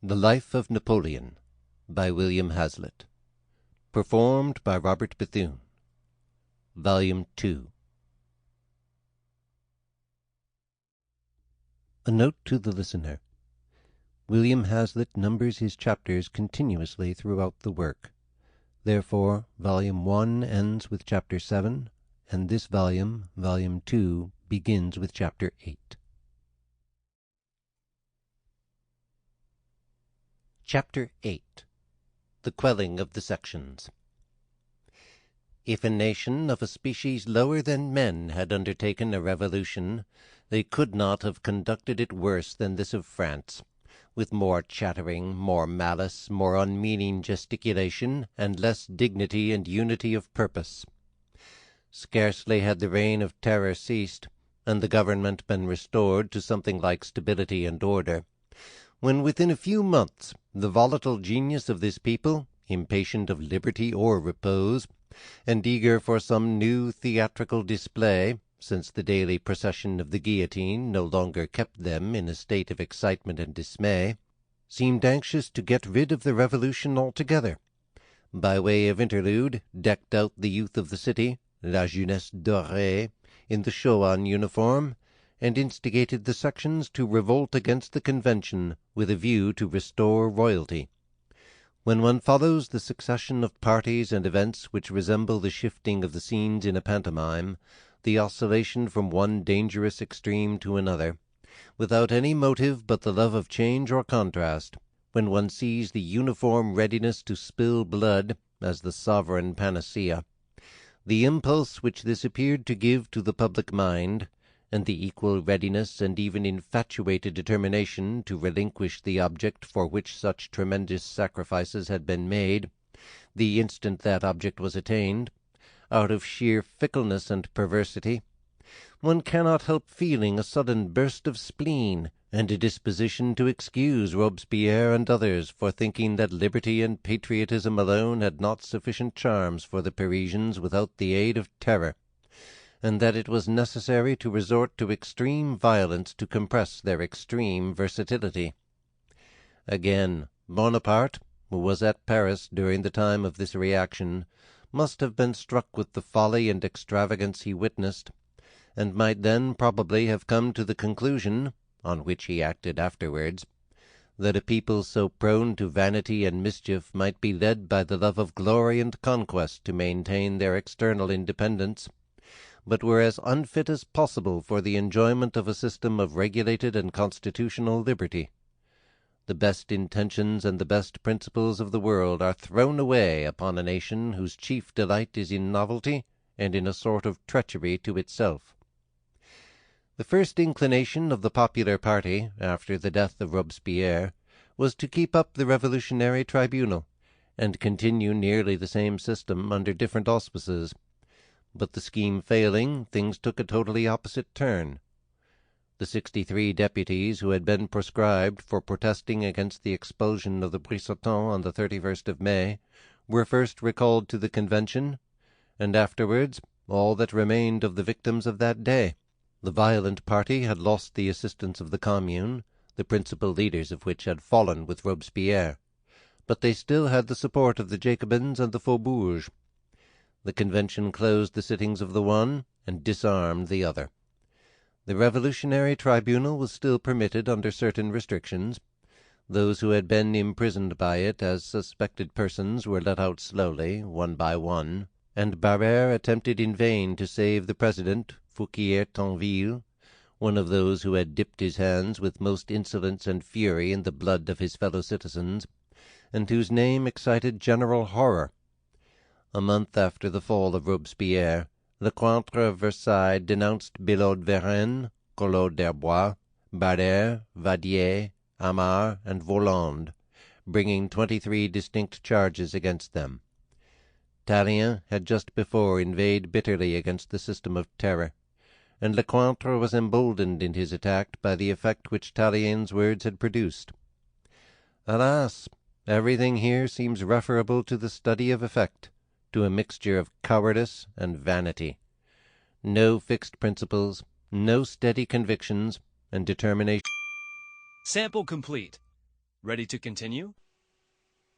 The Life of Napoleon by William Hazlitt. Performed by Robert Bethune. Volume 2. A note to the listener. William Hazlitt numbers his chapters continuously throughout the work. Therefore, Volume 1 ends with Chapter 7, and this volume, Volume 2, begins with Chapter 8. Chapter 8. The Quelling of the Sections. If a nation of a species lower than men had undertaken a revolution, they could not have conducted it worse than this of France, with more chattering, more malice, more unmeaning gesticulation, and less dignity and unity of purpose. Scarcely had the reign of terror ceased, and the government been restored to something like stability and order, when within a few months the volatile genius of this people, impatient of liberty or repose, and eager for some new theatrical display, since the daily procession of the guillotine no longer kept them in a state of excitement and dismay, seemed anxious to get rid of the revolution altogether. By way of interlude, decked out the youth of the city, la jeunesse dorée, in the Shoan uniform, and instigated the sections to revolt against the Convention with a view to restore royalty. When one follows the succession of parties and events which resemble the shifting of the scenes in a pantomime, the oscillation from one dangerous extreme to another, without any motive but the love of change or contrast, when one sees the uniform readiness to spill blood as the sovereign panacea, the impulse which this appeared to give to the public mind, and the equal readiness and even infatuated determination to relinquish the object for which such tremendous sacrifices had been made, the instant that object was attained, out of sheer fickleness and perversity, one cannot help feeling a sudden burst of spleen, and a disposition to excuse Robespierre and others for thinking that liberty and patriotism alone had not sufficient charms for the Parisians without the aid of terror, and that it was necessary to resort to extreme violence to compress their extreme versatility. Again, Bonaparte, who was at Paris during the time of this reaction, must have been struck with the folly and extravagance he witnessed, and might then probably have come to the conclusion, on which he acted afterwards, that a people so prone to vanity and mischief might be led by the love of glory and conquest to maintain their external independence, but were as unfit as possible for the enjoyment of a system of regulated and constitutional liberty. The best intentions and the best principles of the world are thrown away upon a nation whose chief delight is in novelty and in a sort of treachery to itself. The first inclination of the popular party, after the death of Robespierre, was to keep up the revolutionary tribunal, and continue nearly the same system under different auspices. But the scheme failing, things took a totally opposite turn. The 63 deputies who had been proscribed for protesting against the expulsion of the Brisotons on the 31st of May were first recalled to the Convention, and afterwards all that remained of the victims of that day. The violent party had lost the assistance of the Commune, the principal leaders of which had fallen with Robespierre, but they still had the support of the Jacobins and the Faubourgs. The Convention closed the sittings of the one and disarmed the other. The revolutionary tribunal was still permitted under certain restrictions. Those who had been imprisoned by it as suspected persons were let out slowly, one by one, and Barrère attempted in vain to save the president, Fouquier-Tinville, one of those who had dipped his hands with most insolence and fury in the blood of his fellow-citizens, and whose name excited general horror. A month after the fall of Robespierre, Lecointre of Versailles denounced Billaud-Varennes, Collot d'Herbois, Barrère, Vadier, Amar, and Voland, bringing 23 distinct charges against them. Tallien had just before inveighed bitterly against the system of terror, and Lecointre was emboldened in his attack by the effect which Tallien's words had produced. Alas! Everything here seems referable to the study of effect, to a mixture of cowardice and vanity. No fixed principles, no steady convictions, and determination. Sample complete. Ready to continue?